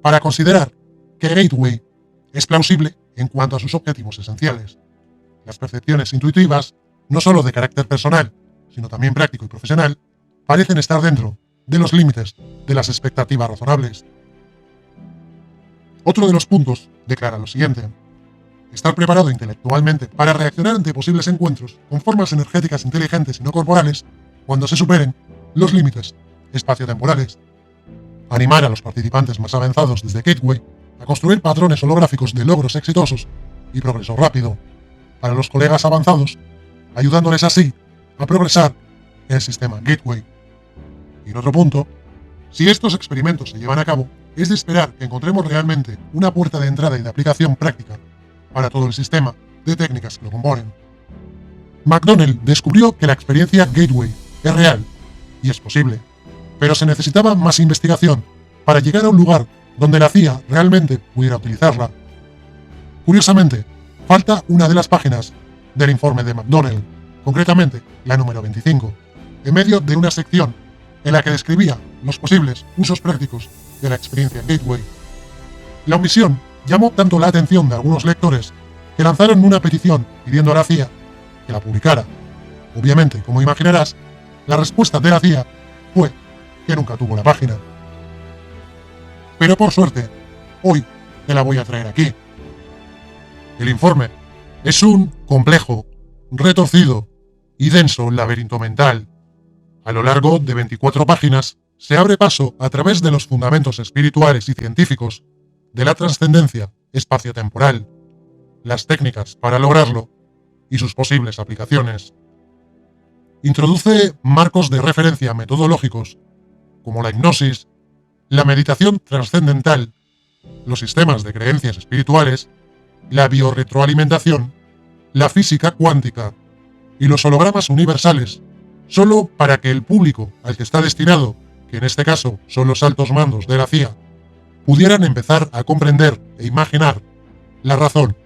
para considerar que Gateway es plausible en cuanto a sus objetivos esenciales. Las percepciones intuitivas, no solo de carácter personal, sino también práctico y profesional, parecen estar dentro de los límites de las expectativas razonables. Otro de los puntos declara lo siguiente: estar preparado intelectualmente para reaccionar ante posibles encuentros con formas energéticas inteligentes y no corporales cuando se superen los límites espaciotemporales. Animar a los participantes más avanzados desde Gateway a construir patrones holográficos de logros exitosos y progreso rápido para los colegas avanzados, ayudándoles así a progresar en el sistema Gateway. Y en otro punto, si estos experimentos se llevan a cabo, es de esperar que encontremos realmente una puerta de entrada y de aplicación práctica para todo el sistema de técnicas que lo componen. McDonnell descubrió que la experiencia Gateway es real y es posible, pero se necesitaba más investigación para llegar a un lugar donde la CIA realmente pudiera utilizarla. Curiosamente, falta una de las páginas del informe de McDonnell, concretamente la número 25, en medio de una sección en la que describía los posibles usos prácticos de la experiencia Gateway. La omisión llamó tanto la atención de algunos lectores que lanzaron una petición pidiendo a la CIA que la publicara. Obviamente, como imaginarás, la respuesta de la CIA fue que nunca tuvo la página. Pero por suerte, hoy te la voy a traer aquí. El informe es un complejo, retorcido y denso laberinto mental. A lo largo de 24 páginas se abre paso a través de los fundamentos espirituales y científicos de la trascendencia espaciotemporal, las técnicas para lograrlo y sus posibles aplicaciones. Introduce marcos de referencia metodológicos, como la hipnosis, la meditación trascendental, los sistemas de creencias espirituales, la biorretroalimentación, la física cuántica y los hologramas universales, solo para que el público al que está destinado, que en este caso son los altos mandos de la CIA, pudieran empezar a comprender e imaginar la razón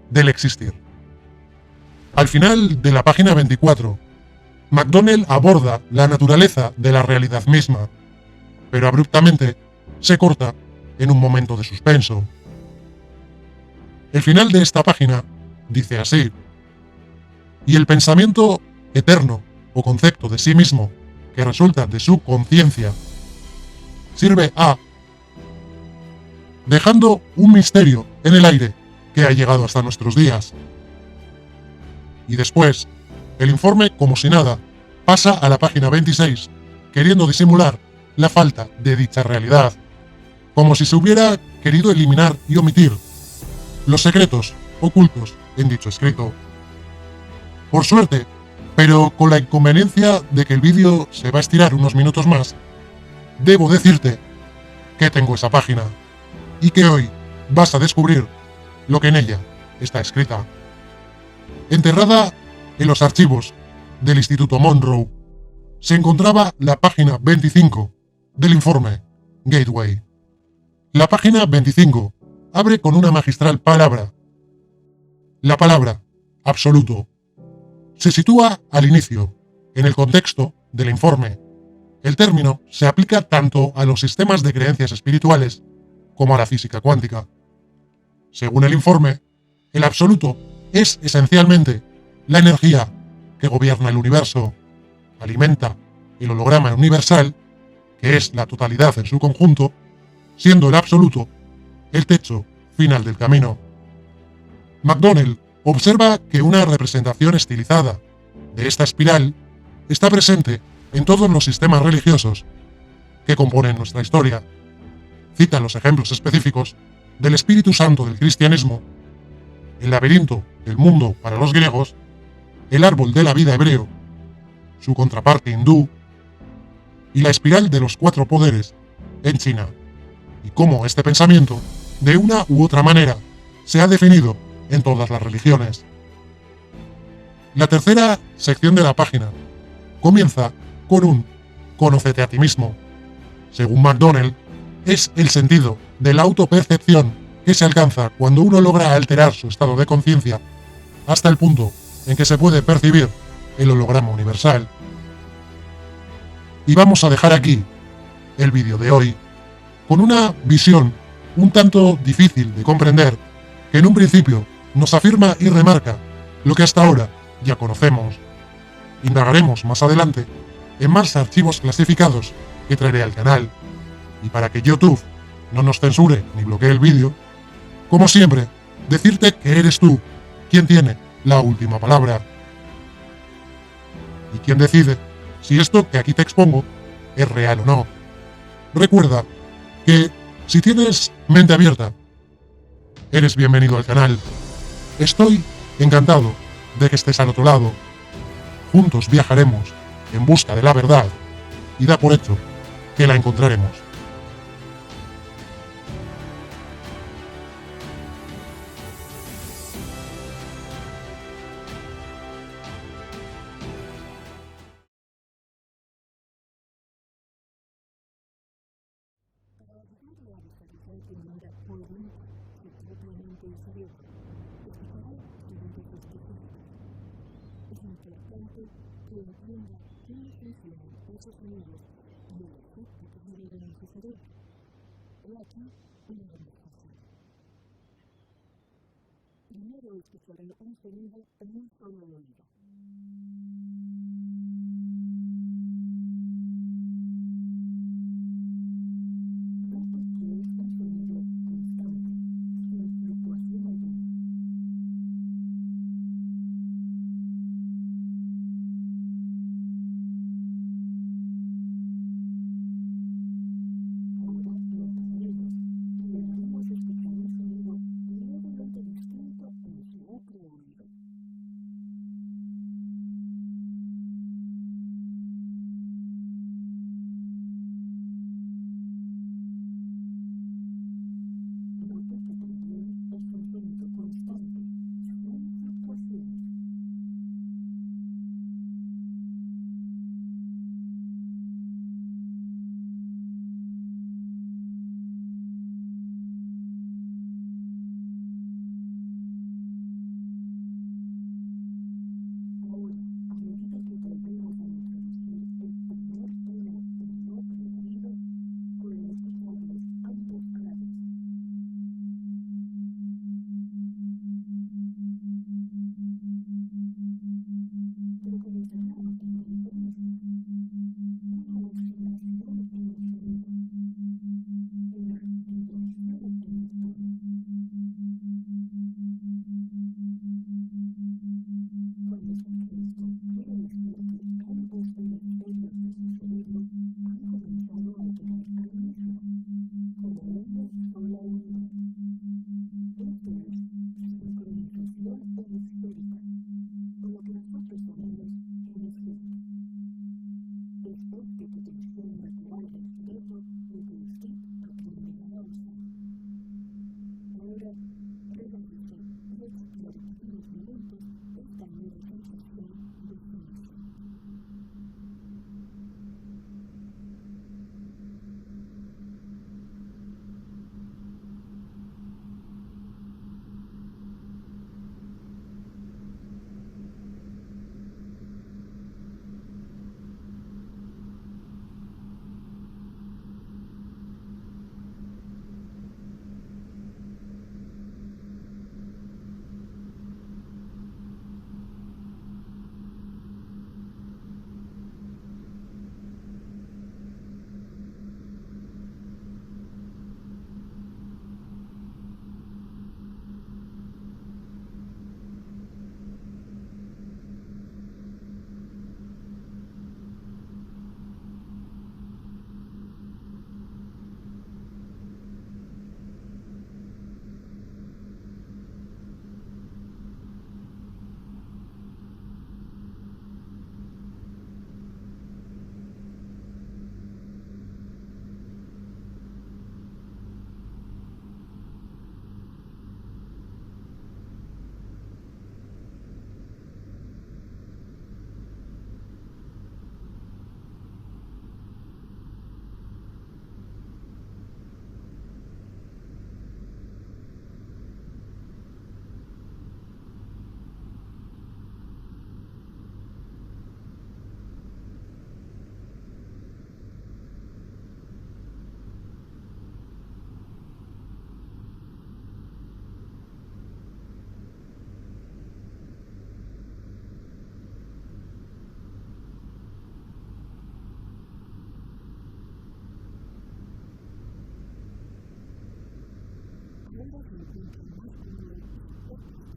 del existir. Al final de la página 24, McDonnell aborda la naturaleza de la realidad misma, pero abruptamente se corta en un momento de suspenso. El final de esta página dice así: y el pensamiento eterno o concepto de sí mismo que resulta de su conciencia sirve a, dejando un misterio en el aire que ha llegado hasta nuestros días. Y después, el informe, como si nada, pasa a la página 26, queriendo disimular la falta de dicha realidad, como si se hubiera querido eliminar y omitir los secretos ocultos en dicho escrito. Por suerte, pero con la inconveniencia de que el vídeo se va a estirar unos minutos más, debo decirte que tengo esa página y que hoy vas a descubrir lo que en ella está escrita. Enterrada en los archivos del Instituto Monroe, se encontraba la página 25 del informe Gateway. La página 25 abre con una magistral palabra. La palabra absoluto. Se sitúa al inicio, en el contexto del informe. El término se aplica tanto a los sistemas de creencias espirituales como a la física cuántica. Según el informe, el absoluto es esencialmente la energía que gobierna el universo, alimenta el holograma universal, que es la totalidad en su conjunto, siendo el absoluto el techo final del camino. McDonnell observa que una representación estilizada de esta espiral está presente en todos los sistemas religiosos que componen nuestra historia. Cita los ejemplos específicos del Espíritu Santo del cristianismo, el laberinto del mundo para los griegos, el árbol de la vida hebreo, su contraparte hindú, y la espiral de los 4 poderes en China, y cómo este pensamiento, de una u otra manera, se ha definido en todas las religiones. La tercera sección de la página comienza con un «Conócete a ti mismo». Según McDonnell, es el sentido de la autopercepción que se alcanza cuando uno logra alterar su estado de conciencia hasta el punto en que se puede percibir el holograma universal. Y vamos a dejar aquí el vídeo de hoy, con una visión un tanto difícil de comprender, que en un principio nos afirma y remarca lo que hasta ahora ya conocemos. Indagaremos más adelante en más archivos clasificados que traeré al canal, y para que YouTube no nos censure ni bloquee el vídeo, como siempre, decirte que eres tú quien tiene la última palabra. Y quien decide si esto que aquí te expongo es real o no. Recuerda que, si tienes mente abierta, eres bienvenido al canal. Estoy encantado de que estés al otro lado. Juntos viajaremos en busca de la verdad y da por hecho que la encontraremos. Es importante que entienda cómo funcionan esos sonidos y el efecto que generan en su cerebro. He aquí una demostración. Primero escucharé un sonido en un solo oído. Note que es un sonido constante, sin fluctuación alguna. por unos momentos esta nueva sensación de conexión. Ahora se encuentra más cómodo